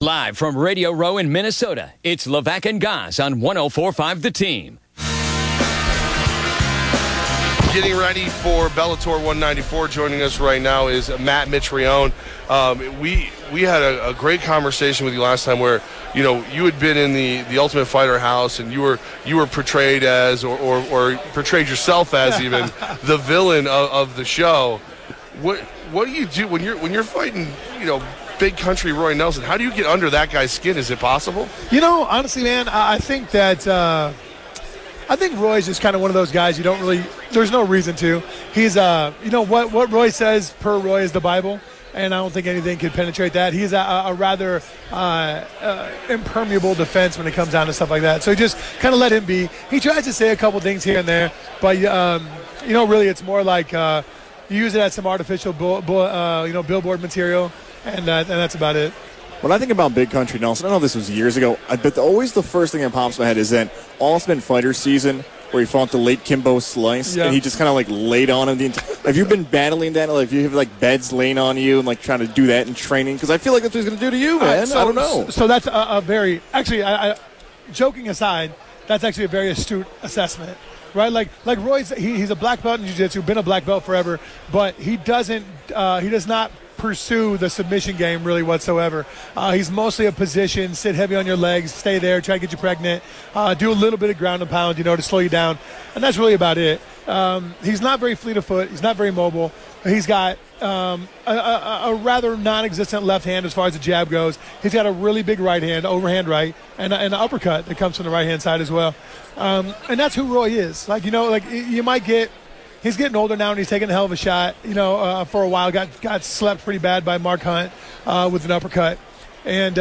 Live from Radio Row in Minnesota, it's Levack and Goss on 104.5 The Team. Getting ready for Bellator 194. Joining us right now is Matt Mitrione. We had a great conversation with you last time where, you know, you had been in the Ultimate Fighter house and you were portrayed as or portrayed yourself as even the villain of the show. What do you do when you're fighting, you know, big country Roy Nelson? How do you get under that guy's skin? Is it possible? You know, honestly, man, I think that I think Roy's just kind of one of those guys you don't really – there's no reason to. He's you know, what Roy says per Roy is the Bible, and I don't think anything can penetrate that. He's a rather impermeable defense when it comes down to stuff like that. So just kind of let him be. He tries to say a couple things here and there, but, you know, really it's more like you use it as some artificial billboard material, and that's about it. When I think about Big Country Nelson, I know this was years ago, but always the first thing that pops in my head is that Ultimate Fighter season where he fought the late Kimbo Slice, and he just kind of like laid on him. Have you been battling that? Like, if you have like beds laying on you and like trying to do that in training? Because I feel like that's what he's going to do to you, man. I don't know. So that's a very, actually, joking aside, that's actually a very astute assessment. Right, like Roy's, he's a black belt in jiu-jitsu, been a black belt forever, but he does not pursue the submission game really whatsoever. He's mostly a position, sit heavy on your legs, stay there, try to get you pregnant, do a little bit of ground and pound, you know, to slow you down, and that's really about it. He's not very fleet of foot. He's not very mobile. He's got a rather non-existent left hand as far as the jab goes. He's got a really big right hand, overhand right, and an uppercut that comes from the right-hand side as well. And that's who Roy is. Like, you know, like you might get – he's getting older now and he's taking a hell of a shot. You know, for a while got slept pretty bad by Mark Hunt with an uppercut. And,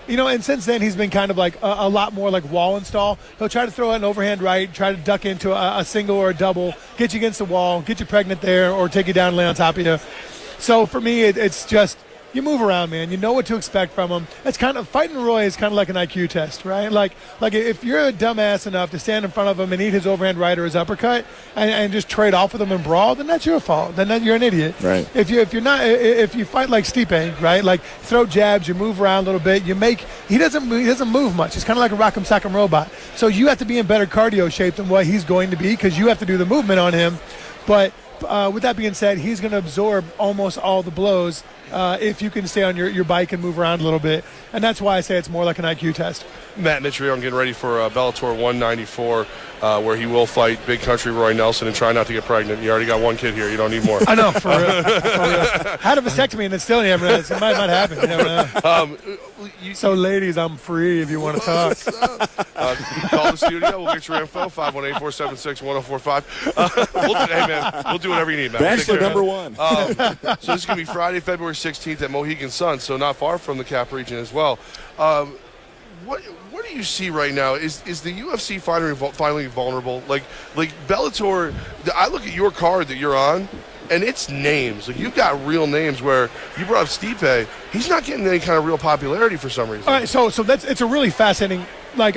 you know, and since then he's been kind of like a lot more like wall install. He'll try to throw out an overhand right, try to duck into a single or a double, get you against the wall, get you pregnant there, or take you down and lay on top of you. So for me, it's just you move around, man. You know what to expect from him. It's kind of fighting Roy is kind of like an IQ test, right? Like if you're a dumbass enough to stand in front of him and eat his overhand right or his uppercut and just trade off with him and brawl, then that's your fault. Then you're an idiot. Right. If you fight like Stipe, right? Like throw jabs, you move around a little bit, he doesn't move much. He's kind of like a rock'em sock'em robot. So you have to be in better cardio shape than what he's going to be because you have to do the movement on him. But with that being said, he's going to absorb almost all the blows if you can stay on your bike and move around a little bit. And that's why I say it's more like an IQ test. Matt Mitrione getting ready for Bellator 194, where he will fight Big Country Roy Nelson and try not to get pregnant. You already got one kid here. You don't need more. I know, for real. Had a vasectomy and it's still never knows. It might not happen. You never know. So, ladies, I'm free if you want to talk. Call the studio. We'll get your info, 518-476-1045. Hey, man, we'll do whatever you need, man. Bachelor number one. So this is going to be Friday, February 16th at Mohegan Sun, so not far from the Cap region as well. What do you see right now? Is the UFC finally vulnerable? Like Bellator, I look at your card that you're on, and it's names. Like, you've got real names where you brought up Stipe. He's not getting any kind of real popularity for some reason. All right, so it's a really fascinating, like,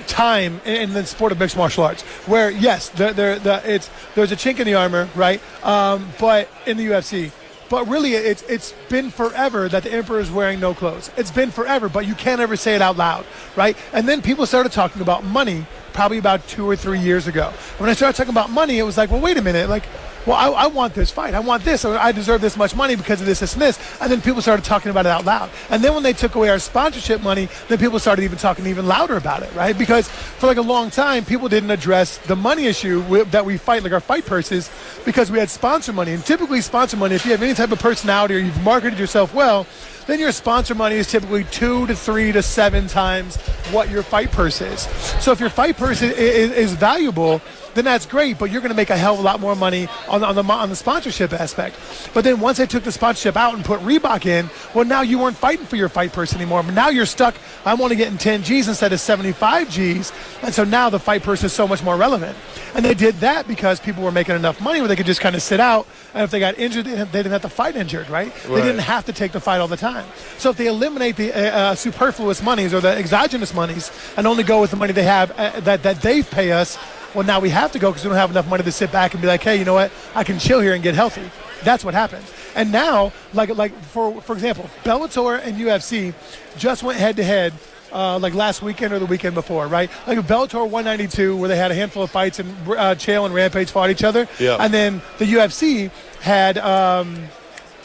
time in the sport of mixed martial arts where, yes, there's a chink in the armor, right? But in the UFC. But really, it's been forever that the emperor is wearing no clothes. It's been forever, but you can't ever say it out loud, right? And then people started talking about money probably about 2 or 3 years ago. When I started talking about money, it was like, well, wait a minute, like, well, I want this fight. I want this. Or I deserve this much money because of this, this, and this. And then people started talking about it out loud. And then when they took away our sponsorship money, then people started even talking even louder about it, right? Because for like a long time, people didn't address the money issue that we fight, like our fight purses, because we had sponsor money. And typically sponsor money, if you have any type of personality or you've marketed yourself well, then your sponsor money is typically 2 to 3 to 7 times what your fight purse is. So if your fight purse is valuable, then that's great, but you're going to make a hell of a lot more money on the sponsorship aspect. But then once they took the sponsorship out and put Reebok in, well, now you weren't fighting for your fight purse anymore. But now you're stuck. I'm only getting 10 G's instead of 75 G's. And so now the fight purse is so much more relevant. And they did that because people were making enough money where they could just kind of sit out. And if they got injured, they didn't have to fight injured, right? They didn't have to take the fight all the time. So if they eliminate the superfluous monies or the exogenous monies and only go with the money they have that they pay us, well, now we have to go because we don't have enough money to sit back and be like, hey, you know what? I can chill here and get healthy. That's what happens. And now, like for example, Bellator and UFC just went head-to-head like last weekend or the weekend before, right? Like Bellator 192, where they had a handful of fights and Chael and Rampage fought each other. Yeah. And then the UFC had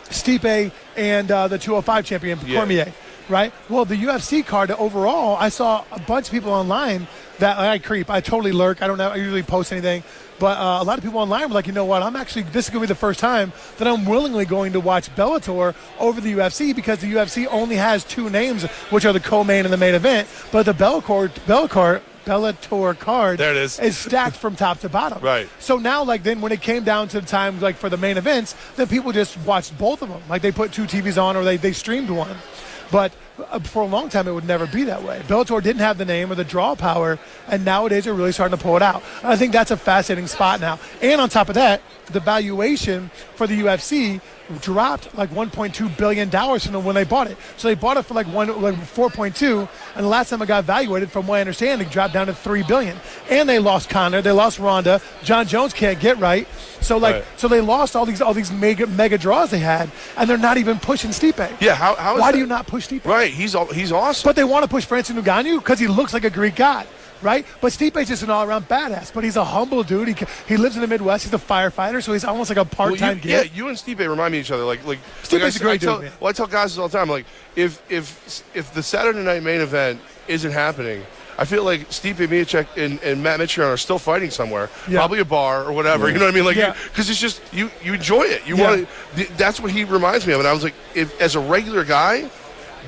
Stipe and the 205 champion, Cormier, right? Well, the UFC card overall, I saw a bunch of people online that I creep. I totally lurk. I don't know. I usually post anything. But a lot of people online were like, you know what, this is going to be the first time that I'm willingly going to watch Bellator over the UFC, because the UFC only has two names, which are the co-main and the main event. But the Bellator card there it is stacked from top to bottom. Right. So now, like, then when it came down to the time, like, for the main events, then people just watched both of them. Like, they put two TVs on, or they streamed one. But for a long time, it would never be that way. Bellator didn't have the name or the draw power, and nowadays they're really starting to pull it out. And I think that's a fascinating spot now. And on top of that, the valuation for the UFC dropped like $1.2 billion from when they bought it. So they bought it for like 4.2, and the last time it got evaluated, from what I understand, it dropped down to $3 billion. And they lost Conor, they lost Ronda, John Jones can't get right. So so they lost all these mega draws they had, and they're not even pushing Stipe. Yeah, how is Why that? do you not push Stipe? Right, he's awesome. But they want to push Francis Ngannou because he looks like a Greek god, right? But Stipe's just an all-around badass. But he's a humble dude. He lives in the Midwest. He's a firefighter, so he's almost like a part-time gig. Yeah, you and Stipe remind me of each other. Stipe's a great dude, man. Well, I tell guys this all the time. Like, if the Saturday night main event isn't happening, I feel like Stipe Miocic and Matt Mitrione are still fighting somewhere, probably a bar or whatever. Yeah. You know what I mean? Like, because it's just you enjoy it. You want to. That's what he reminds me of. And I was like, as a regular guy,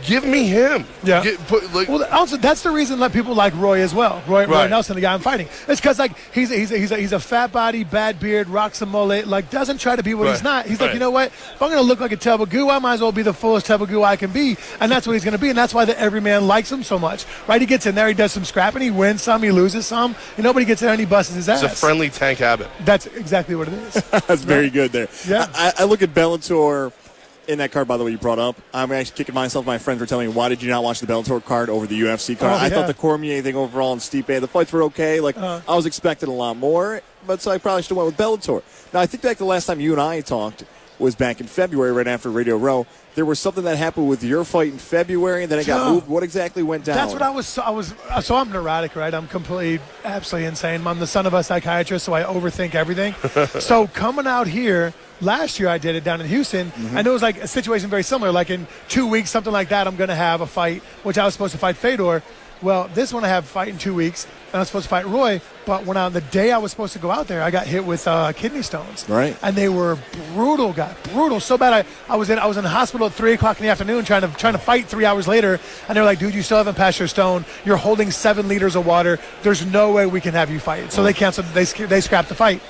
give me him. Yeah. Well, also that's the reason that people like Roy as well. Roy Nelson, the guy I'm fighting. It's because like he's a fat body, bad beard, rocks a mullet, like doesn't try to be what he's not. He's like, you know what? If I'm going to look like a Tebagoo, I might as well be the fullest Tebagoo I can be, and that's what he's going to be, and that's why the everyman likes him so much. Right? He gets in there, he does some scrapping, he wins some, he loses some, and nobody gets in there and he busts his ass. It's a friendly Tank Abbott. That's exactly what it is. That's very good there. Yeah. I look at Bellator. In that card, by the way, you brought up, I'm actually kicking myself. My friends were telling me, why did you not watch the Bellator card over the UFC card? I thought the Cormier thing overall and Stipe, the fights were okay. Like, I was expecting a lot more, but so I probably should have went with Bellator. Now, I think back the last time you and I talked was back in February, right after Radio Row. There was something that happened with your fight in February, and then it got moved. What exactly went down? That's what so I'm neurotic, right? I'm completely, absolutely insane. I'm the son of a psychiatrist, so I overthink everything. So coming out here, last year I did it down in Houston, and it was like a situation very similar. Like in 2 weeks, something like that, I'm going to have a fight, which I was supposed to fight Fedor. Well, this one I have a fight in 2 weeks, and I was supposed to fight Roy, but when on the day I was supposed to go out there, I got hit with kidney stones. Right. And they were brutal, brutal. So bad I was in the hospital at 3 o'clock in the afternoon trying to fight 3 hours later, and they were like, dude, you still haven't passed your stone. You're holding 7 liters of water. There's no way we can have you fight. So they canceled. They scrapped the fight.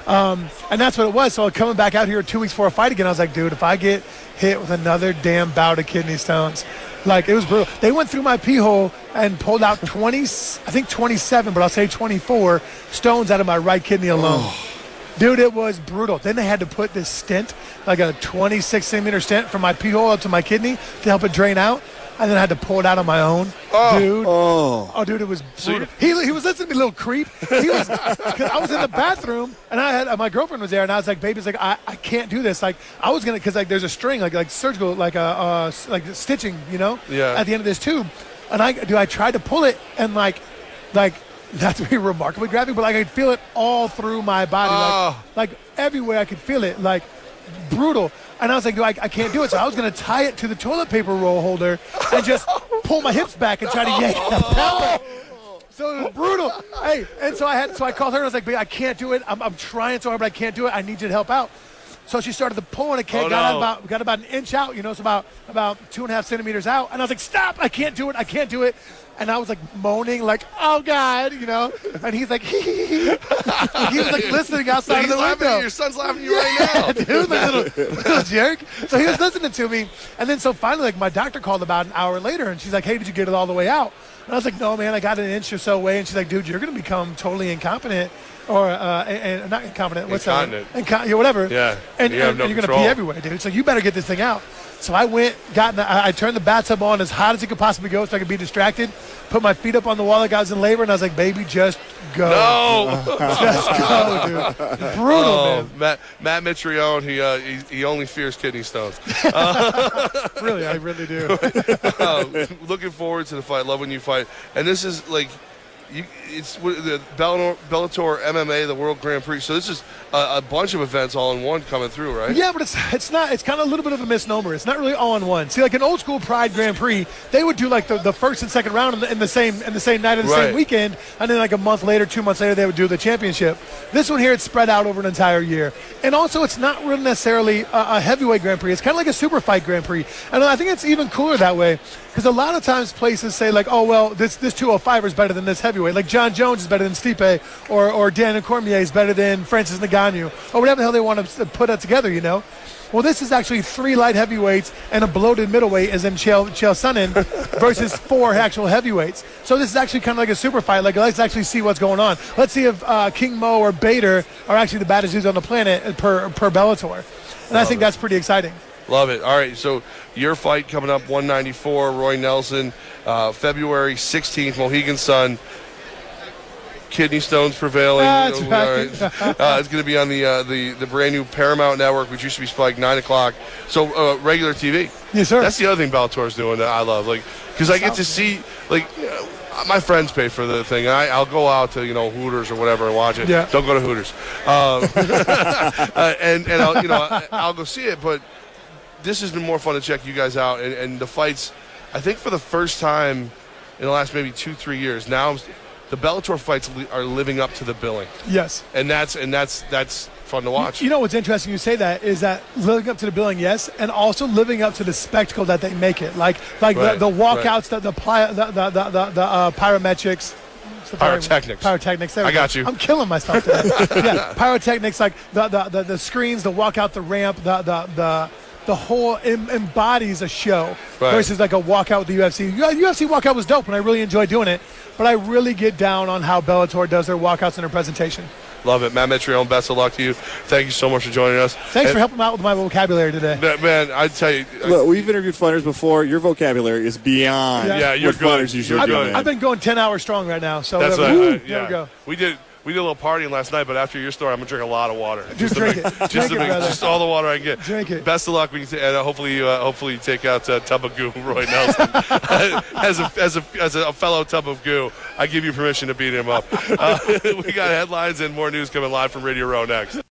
And that's what it was. So coming back out here 2 weeks before a fight again, I was like, dude, if I get hit with another damn bout of kidney stones, like, it was brutal. They went through my pee hole and pulled out 27, but I'll say 24 stones out of my right kidney alone. Dude, it was brutal. Then they had to put this stent, like a 26-centimeter stent from my pee hole up to my kidney to help it drain out. And then I had to pull it out on my own. Dude, it was brutal. He was listening to me, little creep. He was, cause I was in the bathroom, and I had my girlfriend was there, and I was like, baby's like, I can't do this. Like, I was gonna, cause like there's a string, like surgical, like stitching, you know, at the end of this tube. And I tried to pull it, and like not to be remarkably graphic, but like I could feel it all through my body, like everywhere I could feel it, like brutal. And I was like, dude, I can't do it. So I was going to tie it to the toilet paper roll holder and just pull my hips back and try to yank it out. So it was brutal. Hey, and so I called her and I was like, babe, I can't do it. I'm trying so hard, but I can't do it. I need you to help out. So she started to pull, and it got about an inch out. You know, it's about 2.5 centimeters out. And I was like, stop! I can't do it. And I was like moaning, like, oh God, you know. And he's like, he was like listening outside of the window. Your son's laughing at you right now, dude, like little jerk. So he was listening to me, and then so finally, like, my doctor called about an hour later, and she's like, hey, did you get it all the way out? And I was like, no, man, I got an inch or so away. And she's like, dude, you're going to become totally incompetent. Or and not incompetent. What's that? Whatever. Yeah. And you're going to pee everywhere, dude. So you better get this thing out. So I went, I turned the bathtub on as hot as it could possibly go so I could be distracted, put my feet up on the wall like I was in labor, and I was like, baby, just go. No. Just go, dude. Brutal, man. Matt Mitrione, he only fears kidney stones. Really, I really do. Looking forward to the fight. Love when you fight. And this is like, it's the Bellator MMA, the World Grand Prix. So this is a bunch of events all in one coming through, right? Yeah, but it's not. It's kind of a little bit of a misnomer. It's not really all in one. See, like an old school Pride Grand Prix, they would do like the first and second round in the same night of the same weekend, and then like a month later, 2 months later, they would do the championship. This one here, it's spread out over an entire year, and also it's not really necessarily a heavyweight Grand Prix. It's kind of like a super fight Grand Prix, and I think it's even cooler that way. Because a lot of times places say, like, oh, well, this 205er is better than this heavyweight. Like John Jones is better than Stipe, or Daniel Cormier is better than Francis Ngannou, or whatever the hell they want to put that together, you know? Well, this is actually 3 light heavyweights and a bloated middleweight, as in Chael Sonnen, versus 4 actual heavyweights. So this is actually kind of like a super fight. Like, let's actually see what's going on. Let's see if King Mo or Bader are actually the baddest dudes on the planet per Bellator. And I think that's pretty exciting. Love it. All right, so your fight coming up, 194, Roy Nelson, February 16th, Mohegan Sun. Kidney stones prevailing. That's right. All right. It's going to be on the brand new Paramount Network, which used to be Spike 9 o'clock. So regular TV. Yes, sir. That's the other thing Bellator's doing that I love, like, because I get to see, like, my friends pay for the thing. I'll go out to Hooters or whatever and watch it. Yeah. Don't go to Hooters. And I'll go see it, but. This has been more fun to check you guys out, and the fights, I think for the first time in the last maybe 2-3 years, now the Bellator fights are living up to the billing. Yes. And that's fun to watch. You know what's interesting you say that is that living up to the billing, yes, and also living up to the spectacle that they make it. Like the walkouts, the pyrometrics. Pyrotechnics. There I got you. I'm killing myself today. Yeah, pyrotechnics, like the screens, the walkout, the ramp, the whole embodies a show versus like a walkout with the UFC. UFC walkout was dope, and I really enjoy doing it. But I really get down on how Bellator does their walkouts and their presentation. Love it. Matt Mitrione, best of luck to you. Thank you so much for joining us. Thanks for helping me out with my vocabulary today. Man, I tell you. Look, we've interviewed fighters before. Your vocabulary is beyond you're what fighters usually do. I've been going 10 hours strong right now. So that's there we go. We did a little partying last night, but after your story, I'm gonna drink a lot of water. Just all the water I can get. Drink it. Best of luck, and hopefully you take out Tub of Goo, Roy Nelson. as a fellow Tub of Goo, I give you permission to beat him up. We got headlines and more news coming live from Radio Row next.